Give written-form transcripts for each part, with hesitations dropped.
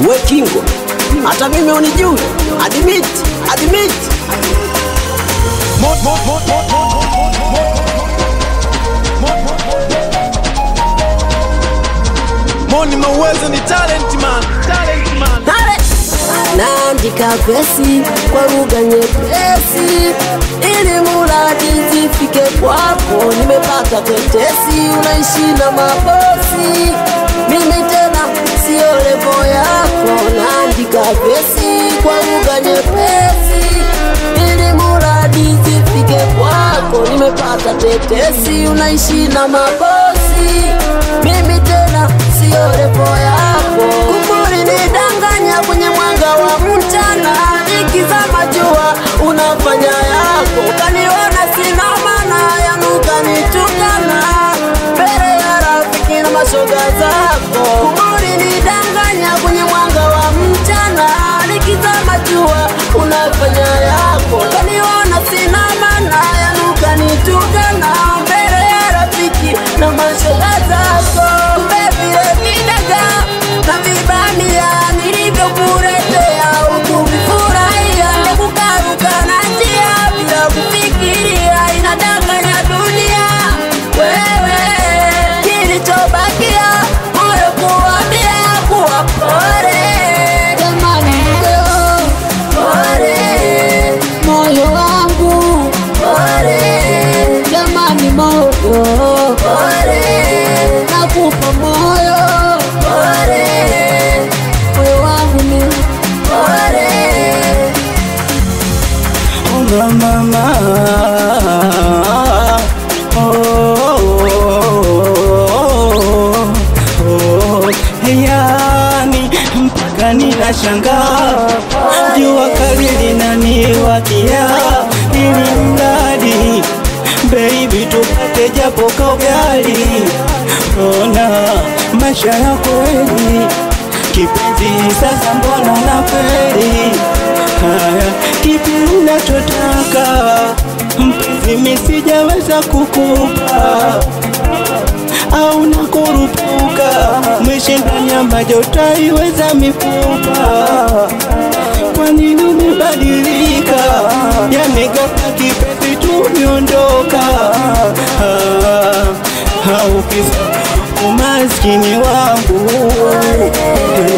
We Kingo, hata mimi unijui. Admit. Moni mawezo ni talent man. Naandika versi kwa lugha nyepesi ili muradi zifike kwako. Nimepata tetesi unaishi na mabosi, mimi tena sio levo yako. Naandika versi kwa lugha nyepesi ili muradi zifike kwako. Nimepata tetesi unaishi na mabosi, mimi tena sio levo yako. Kumuri nidanganya kwenye mwanga wa mchana, nikizama jua unafanya yako. Kaniona sina maana yanuka nitukana mbele ya rafiki na mashoga zako. Kumuri nidanganya kwenye mwanga wa mchana, nikizama jua unafanya yako. Kaniona sina maana yanuka nitukana mbele ya rafiki na mashoga zako. Na vibania nilivyokuletea ukuvifurahia, nekukaruka na njia bila kufikiria, inadanganya dunia. Wewe kilichobakia moyo kuambia kuwa pole. Jamani moyo pole, moyo wangu pole. Jamani moyo pole, nakupa moyo pole, moyo wangu ni pole. Oh mama, yani mpaka ninashangaa, jua kali linaniwakia ili mradi baby tupate japo kaugali. Ona maisha ya kweli kipenzi, sasa mbona unafeli? Haya, kipi unachotaka mpenzi, mimi sijaweza kukupa au nakurupuka, umeshinda nyama utaiweza mifupa. Kwa nini umebadilika? Yani ghafla kipenzi tumiondoka. Haukisa umaskini wangu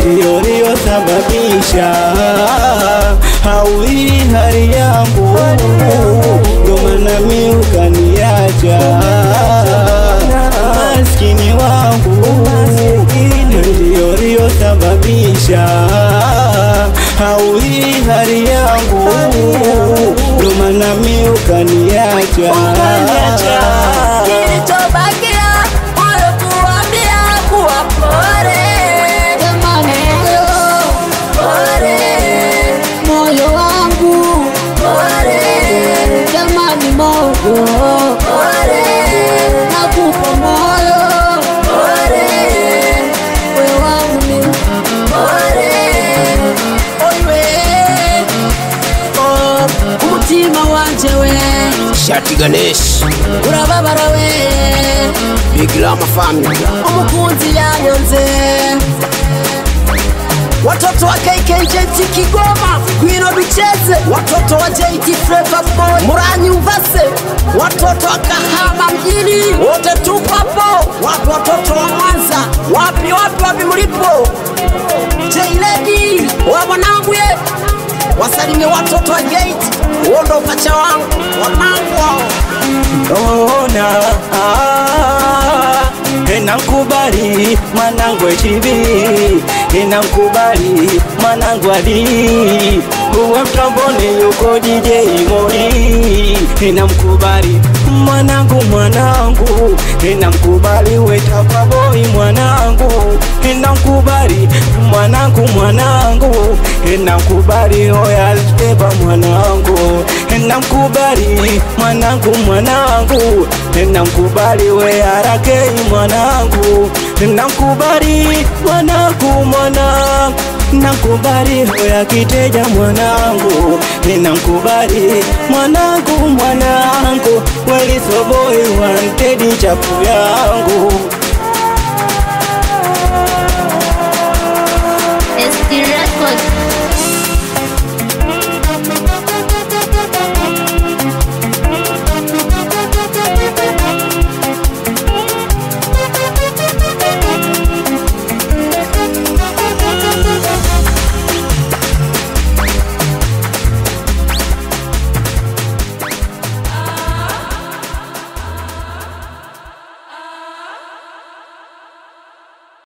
ndio uliosababisha hauii hali yangu, ndio maana mimi ukaniacha. Umaskini wangu ndio uliosababisha hauii hali yangu, ndio maana mimi ukaniacha. Kilichobakia moyo kuambia kuwa pole. Jamani moyo pole, moyo wangu pole. Jamani moyo pole, nakupa moyo pole, moyo wangu ni pole. Oiwe umutima wanje we Shati Ganesh, urababara we Big Lama family. umukunzi yanyonze. Watoto wa KKJT Kigoma, Gwino ducheze. Watoto wa JT Flavor Boy, Muranyi Uvase. Watoto wa Kahama mjini, wote tupo hapo. Watoto wa Mwanza, wapi mlipo? J-Lady, wa mwanangu ye. Wasalimie watoto wa Gate, uondo ukacha wangu, wanangu wao. Ona nakubali mwanangu chibi, nakubali mwanangu Ali, uwe mtamboni yuko DJ Mori. Namkubali mwanangu, namkubali we Tapa Boy mwanangu, namkubali mwanangu, namkubali Royal Steba mwanangu, namkubali mwanangu, namkubali we Arake mwanangu, namkubali mwanangu, nakubali hoya Kiteja mwanangu, namkubali mwanangu, Weliso wanted chapu yangu. SD Record.